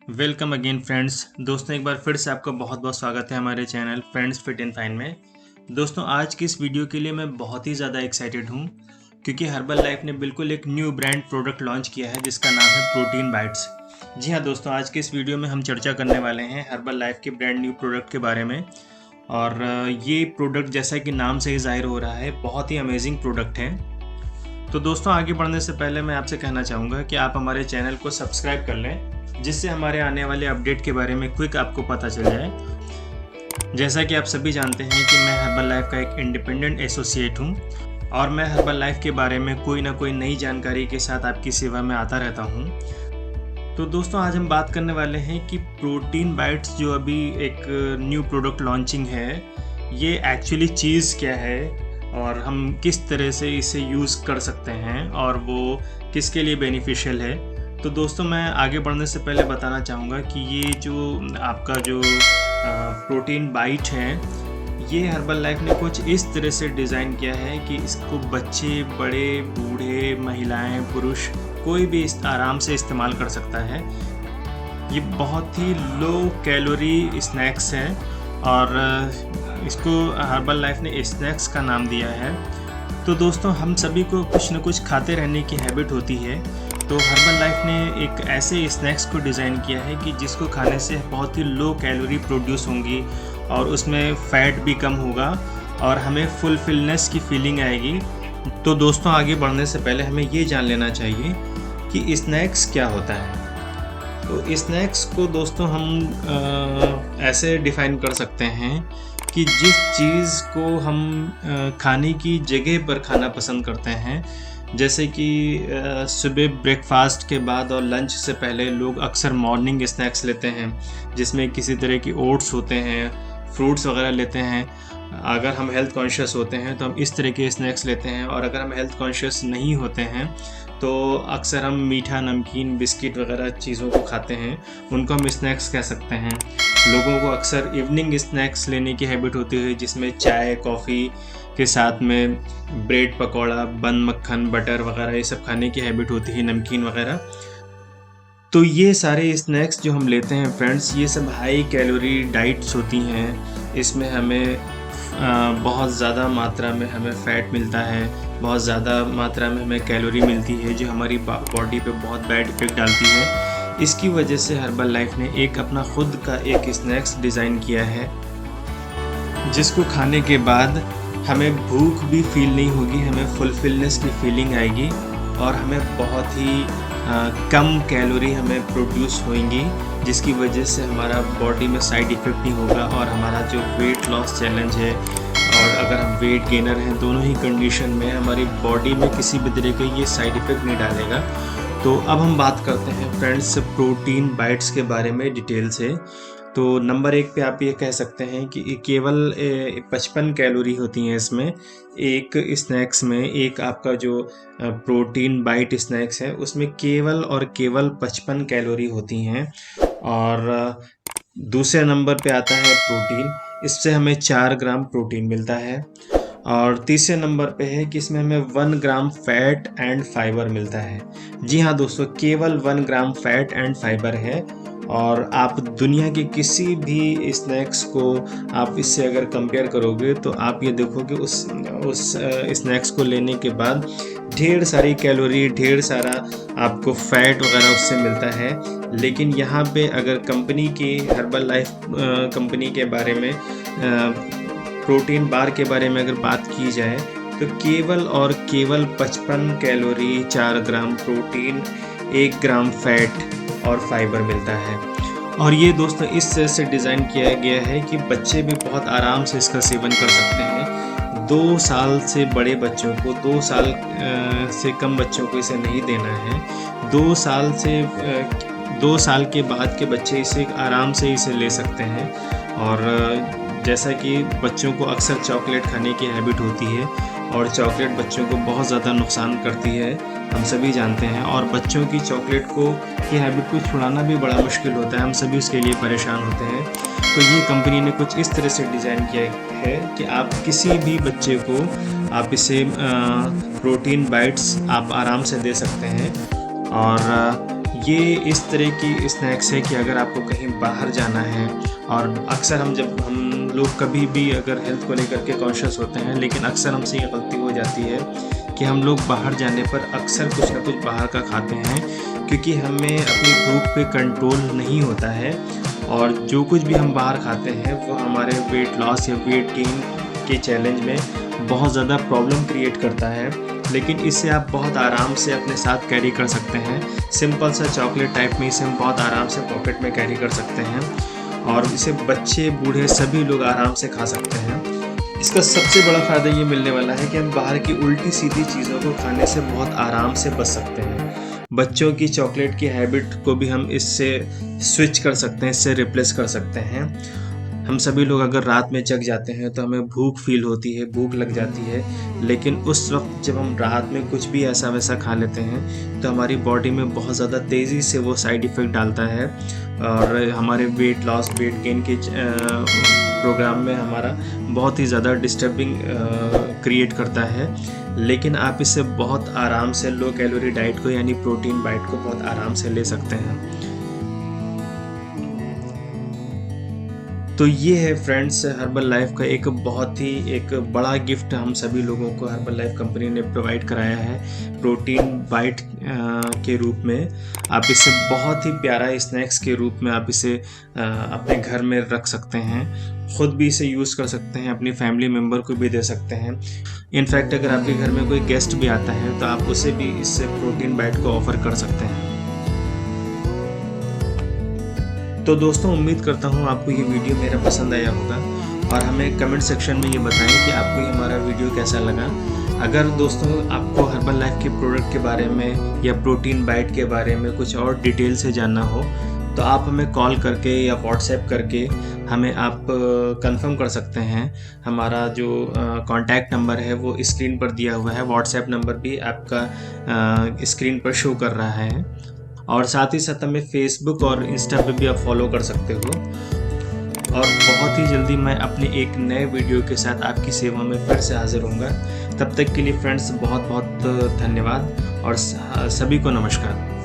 Welcome again friends. दोस्तों एक बार फिर से आपका बहुत बहुत स्वागत है हमारे channel friends fit and fine में। दोस्तों आज की इस वीडियो के लिए मैं बहुत ही ज़्यादा एक्साइटेड हूँ क्योंकि हर्बल लाइफ ने बिल्कुल एक न्यू ब्रांड प्रोडक्ट लॉन्च किया है जिसका नाम है प्रोटीन बाइट्स। जी हाँ दोस्तों, आज के इस वीडियो में हम चर्चा करने वाले हैं हर्बल लाइफ के ब्रांड न्यू प्रोडक्ट के बारे में। और ये प्रोडक्ट जैसा कि नाम से ही जाहिर हो रहा है बहुत ही अमेजिंग प्रोडक्ट है। तो दोस्तों आगे बढ़ने से पहले मैं आपसे कहना चाहूँगा कि आप हमारे चैनल को सब्सक्राइब कर लें जिससे हमारे आने वाले अपडेट के बारे में क्विक आपको पता चल जाए। जैसा कि आप सभी जानते हैं कि मैं हर्बल लाइफ का एक इंडिपेंडेंट एसोसिएट हूँ और मैं हर्बल लाइफ के बारे में कोई ना कोई नई जानकारी के साथ आपकी सेवा में आता रहता हूँ। तो दोस्तों आज हम बात करने वाले हैं कि प्रोटीन बाइट्स जो अभी एक न्यू प्रोडक्ट लॉन्चिंग है, ये एक्चुअली चीज़ क्या है और हम किस तरह से इसे यूज़ कर सकते हैं और वो किसके लिए बेनिफिशियल है। तो दोस्तों मैं आगे बढ़ने से पहले बताना चाहूँगा कि ये जो आपका जो प्रोटीन बाइट है, ये हर्बल लाइफ ने कुछ इस तरह से डिज़ाइन किया है कि इसको बच्चे, बड़े, बूढ़े, महिलाएं, पुरुष कोई भी आराम से इस्तेमाल कर सकता है। ये बहुत ही लो कैलोरी स्नैक्स है और इसको हर्बल लाइफ ने स्नैक्स का नाम दिया है। तो दोस्तों हम सभी को कुछ न कुछ खाते रहने की हैबिट होती है, तो हर्बल लाइफ ने एक ऐसे स्नैक्स को डिज़ाइन किया है कि जिसको खाने से बहुत ही लो कैलोरी प्रोड्यूस होंगी और उसमें फ़ैट भी कम होगा और हमें फुलफिलनेस की फीलिंग आएगी। तो दोस्तों आगे बढ़ने से पहले हमें ये जान लेना चाहिए कि स्नैक्स क्या होता है। तो स्नैक्स को दोस्तों हम ऐसे डिफ़ाइन कर सकते हैं कि जिस चीज़ को हम खाने की जगह पर खाना पसंद करते हैं, जैसे कि सुबह ब्रेकफास्ट के बाद और लंच से पहले लोग अक्सर मॉर्निंग स्नैक्स लेते हैं जिसमें किसी तरह की ओट्स होते हैं, फ्रूट्स वगैरह लेते हैं। अगर हम हेल्थ कॉन्शियस होते हैं तो हम इस तरह के स्नैक्स लेते हैं और अगर हम हेल्थ कॉन्शियस नहीं होते हैं तो अक्सर हम मीठा, नमकीन, बिस्किट वगैरह चीज़ों को खाते हैं, उनको हम स्नैक्स कह सकते हैं। लोगों को अक्सर इवनिंग स्नैक्स लेने की हैबिट होती है जिसमें चाय, कॉफ़ी के साथ में ब्रेड पकौड़ा, बन, मक्खन, बटर वगैरह ये सब खाने की हैबिट होती है, नमकीन वगैरह। तो ये सारे स्नैक्स जो हम लेते हैं फ्रेंड्स, ये सब हाई कैलोरी डाइट्स होती हैं। इसमें हमें बहुत ज़्यादा मात्रा में हमें फ़ैट मिलता है, बहुत ज़्यादा मात्रा में हमें कैलोरी मिलती है जो हमारी बॉडी पे बहुत बैड इफ़ेक्ट डालती है। इसकी वजह से हर्बल लाइफ ने एक अपना खुद का एक स्नैक्स डिज़ाइन किया है जिसको खाने के बाद हमें भूख भी फील नहीं होगी, हमें फुलफिलनेस की फीलिंग आएगी और हमें बहुत ही कम कैलोरी हमें प्रोड्यूस होंगी जिसकी वजह से हमारा बॉडी में साइड इफ़ेक्ट नहीं होगा और हमारा जो वेट लॉस चैलेंज है और अगर हम वेट गेनर हैं, दोनों ही कंडीशन में हमारी बॉडी में किसी भी तरह का ये साइड इफ़ेक्ट नहीं डालेगा। तो अब हम बात करते हैं फ्रेंड्स प्रोटीन बाइट्स के बारे में डिटेल से। तो नंबर 1 पे आप ये कह सकते हैं कि केवल 55 कैलोरी होती हैं इसमें, एक स्नैक्स में। एक आपका जो प्रोटीन बाइट स्नैक्स है उसमें केवल और केवल 55 कैलोरी होती हैं। और दूसरे नंबर पे आता है प्रोटीन, इससे हमें 4 ग्राम प्रोटीन मिलता है। और तीसरे नंबर पे है कि इसमें हमें 1 ग्राम फैट एंड फाइबर मिलता है। जी हाँ दोस्तों, केवल 1 ग्राम फैट एंड फाइबर है। और आप दुनिया के किसी भी स्नैक्स को आप इससे अगर कंपेयर करोगे तो आप ये देखोगे उस स्नैक्स को लेने के बाद ढेर सारी कैलोरी, ढेर सारा आपको फैट वगैरह उससे मिलता है। लेकिन यहाँ पे अगर कंपनी की हर्बल लाइफ कंपनी के बारे में प्रोटीन बार के बारे में अगर बात की जाए तो केवल और केवल 55 कैलोरी, 4 ग्राम प्रोटीन, 1 ग्राम फैट और फाइबर मिलता है। और ये दोस्तों इस तरह से डिज़ाइन किया गया है कि बच्चे भी बहुत आराम से इसका सेवन कर सकते हैं। 2 साल से बड़े बच्चों को, 2 साल से कम बच्चों को इसे नहीं देना है। 2 साल के बाद के बच्चे इसे आराम से इसे ले सकते हैं। और जैसा कि बच्चों को अक्सर चॉकलेट खाने की हैबिट होती है और चॉकलेट बच्चों को बहुत ज़्यादा नुकसान करती है, हम सभी जानते हैं। और बच्चों की चॉकलेट की हैबिट को छुड़ाना भी बड़ा मुश्किल होता है, हम सभी उसके लिए परेशान होते हैं। तो ये कंपनी ने कुछ इस तरह से डिज़ाइन किया है कि आप किसी भी बच्चे को आप इसे प्रोटीन बाइट्स आप आराम से दे सकते हैं। और ये इस तरह की स्नैक्स है कि अगर आपको कहीं बाहर जाना है, और अक्सर हम लोग कभी भी अगर हेल्थ को लेकर के कॉन्शियस होते हैं, लेकिन अक्सर हमसे ये गलती हो जाती है कि हम लोग बाहर जाने पर अक्सर कुछ ना कुछ बाहर का खाते हैं, क्योंकि हमें अपनी भूख पे कंट्रोल नहीं होता है, और जो कुछ भी हम बाहर खाते हैं वो हमारे वेट लॉस या वेट गेन के चैलेंज में बहुत ज़्यादा प्रॉब्लम क्रिएट करता है। लेकिन इसे आप बहुत आराम से अपने साथ कैरी कर सकते हैं। सिंपल सा चॉकलेट टाइप में इसे हम बहुत आराम से पॉकेट में कैरी कर सकते हैं, और इसे बच्चे बूढ़े सभी लोग आराम से खा सकते हैं। इसका सबसे बड़ा फ़ायदा ये मिलने वाला है कि हम बाहर की उल्टी सीधी चीज़ों को खाने से बहुत आराम से बच सकते हैं। बच्चों की चॉकलेट की हैबिट को भी हम इससे स्विच कर सकते हैं, इससे रिप्लेस कर सकते हैं। हम सभी लोग अगर रात में जग जाते हैं तो हमें भूख फील होती है, भूख लग जाती है, लेकिन उस वक्त जब हम रात में कुछ भी ऐसा वैसा खा लेते हैं तो हमारी बॉडी में बहुत ज़्यादा तेज़ी से वो साइड इफ़ेक्ट डालता है, और हमारे वेट लॉस वेट गेन के प्रोग्राम में हमारा बहुत ही ज़्यादा डिस्टर्बिंग क्रिएट करता है। लेकिन आप इससे बहुत आराम से लो कैलोरी डाइट को यानी प्रोटीन डाइट को बहुत आराम से ले सकते हैं। तो ये है फ्रेंड्स हर्बल लाइफ का एक बहुत ही एक बड़ा गिफ्ट हम सभी लोगों को हर्बल लाइफ कंपनी ने प्रोवाइड कराया है प्रोटीन बाइट के रूप में। आप इसे बहुत ही प्यारा स्नैक्स के रूप में आप इसे अपने घर में रख सकते हैं, ख़ुद भी इसे यूज़ कर सकते हैं, अपनी फैमिली मेम्बर को भी दे सकते हैं। इनफैक्ट अगर आपके घर में कोई गेस्ट भी आता है तो आप उसे भी इससे प्रोटीन बाइट को ऑफ़र कर सकते हैं। तो दोस्तों उम्मीद करता हूँ आपको ये वीडियो मेरा पसंद आया होगा, और हमें कमेंट सेक्शन में ये बताएं कि आपको ये हमारा वीडियो कैसा लगा। अगर दोस्तों आपको हर्बल लाइफ के प्रोडक्ट के बारे में या प्रोटीन बाइट के बारे में कुछ और डिटेल से जानना हो तो आप हमें कॉल करके या व्हाट्सएप करके हमें आप कंफर्म कर सकते हैं। हमारा जो कॉन्टैक्ट नंबर है वो स्क्रीन पर दिया हुआ है, व्हाट्सएप नंबर भी आपका स्क्रीन पर शो कर रहा है, और साथ ही साथ हमें फेसबुक और इंस्टा पे भी आप फॉलो कर सकते हो। और बहुत ही जल्दी मैं अपने एक नए वीडियो के साथ आपकी सेवा में फिर से हाजिर होऊंगा। तब तक के लिए फ्रेंड्स बहुत बहुत धन्यवाद और सभी को नमस्कार।